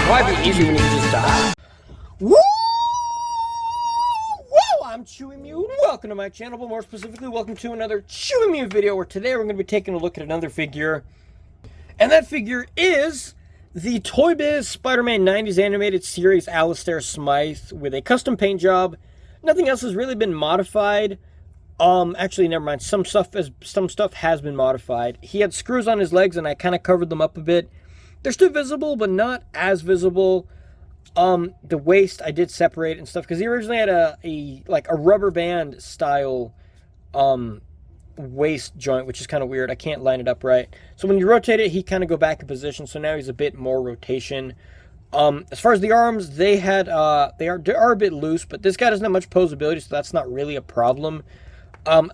Why be easy when you can just die? Woo! Whoa! I'm Chewy Mew, and welcome to my channel, but more specifically, welcome to another Chewy Mew video, where today we're going to be taking a look at another figure. And that figure is the ToyBiz Spider-Man 90s animated series Alistair Smythe with a custom paint job. Nothing else has really been modified. Actually, never mind. Some stuff has been modified. He had screws on his legs, and I kind of covered them up a bit. They're still visible, but not as visible. The waist I did separate and stuff because he originally had a rubber band style waist joint, which is kind of weird. I can't line it up right. So when you rotate it, he kind of go back in position. So now he's a bit more rotation. As far as the arms, they are a bit loose, but this guy doesn't have much posability, so that's not really a problem.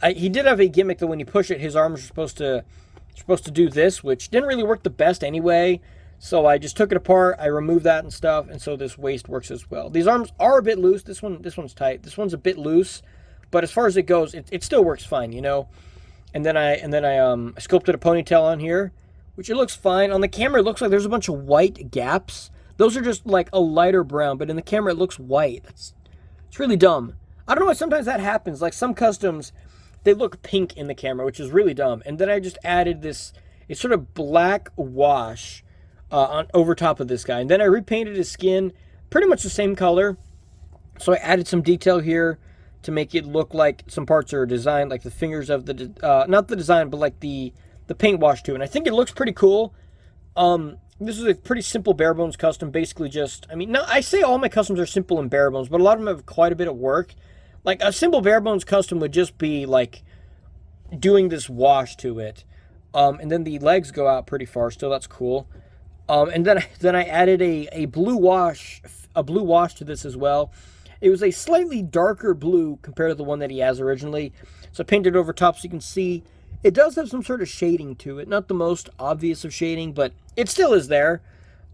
He did have a gimmick that when you push it, his arms are supposed to do this, which didn't really work the best anyway. So I just took it apart, I removed that and stuff, and so this waist works as well. These arms are a bit loose. This one's tight. This one's a bit loose, but as far as it goes, it still works fine, you know. And then I sculpted a ponytail on here, which it looks fine. On the camera, it looks like there's a bunch of white gaps. Those are just like a lighter brown, but in the camera it looks white. It's really dumb. I don't know why sometimes that happens. Like some customs, they look pink in the camera, which is really dumb. And then I just added this, it's sort of black wash on over top of this guy. And then I repainted his skin pretty much the same color. So I added some detail here to make it look like some parts are designed, like the fingers of the, not the design, but like the paint wash too. And I think it looks pretty cool. This is a pretty simple bare bones custom, basically just, I mean, no, I say all my customs are simple and bare bones, but a lot of them have quite a bit of work. Like a simple bare bones custom would just be like doing this wash to it. And then the legs go out pretty far, so that's cool. And then I added a blue wash to this as well. It was a slightly darker blue compared to the one that he has originally. So I painted it over top so you can see it does have some sort of shading to it. Not the most obvious of shading, but it still is there.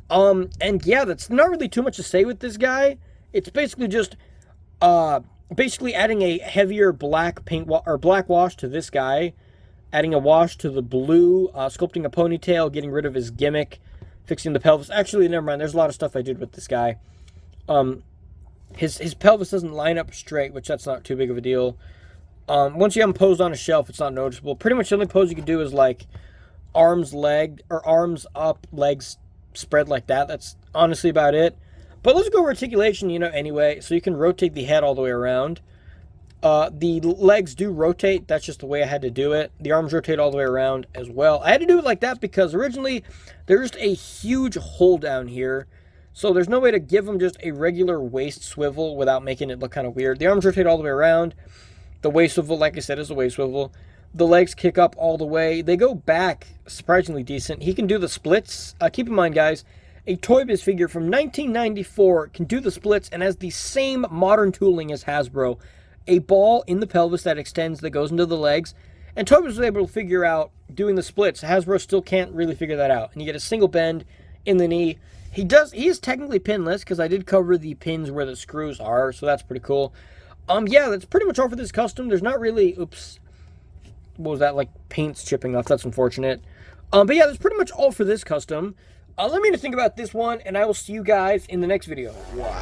And yeah, that's not really too much to say with this guy. It's basically just basically adding a heavier black paint or black wash to this guy, adding a wash to the blue, sculpting a ponytail, getting rid of his gimmick, fixing the pelvis. Actually, never mind. There's a lot of stuff I did with this guy. His pelvis doesn't line up straight, which that's not too big of a deal. Once you have him posed on a shelf, it's not noticeable. Pretty much the only pose you can do is like arms up, legs spread like that. That's honestly about it. But let's go over articulation, you know, anyway. So you can rotate the head all the way around. The legs do rotate. That's just the way I had to do it. The arms rotate all the way around as well. I had to do it like that because originally there's just a huge hole down here. So there's no way to give them just a regular waist swivel without making it look kind of weird. The arms rotate all the way around. The waist swivel, like I said, is a waist swivel. The legs kick up all the way. They go back surprisingly decent. He can do the splits. Keep in mind, guys, a ToyBiz figure from 1994 can do the splits and has the same modern tooling as Hasbro. A ball in the pelvis that extends, that goes into the legs. And ToyBiz was able to figure out doing the splits. Hasbro still can't really figure that out. And you get a single bend in the knee. He is technically pinless because I did cover the pins where the screws are, so that's pretty cool. Yeah, that's pretty much all for this custom. There's not really, oops, what was that, like paint's chipping off. That's unfortunate. But yeah, that's pretty much all for this custom. Let me know think about this one, and I will see you guys in the next video. Wow.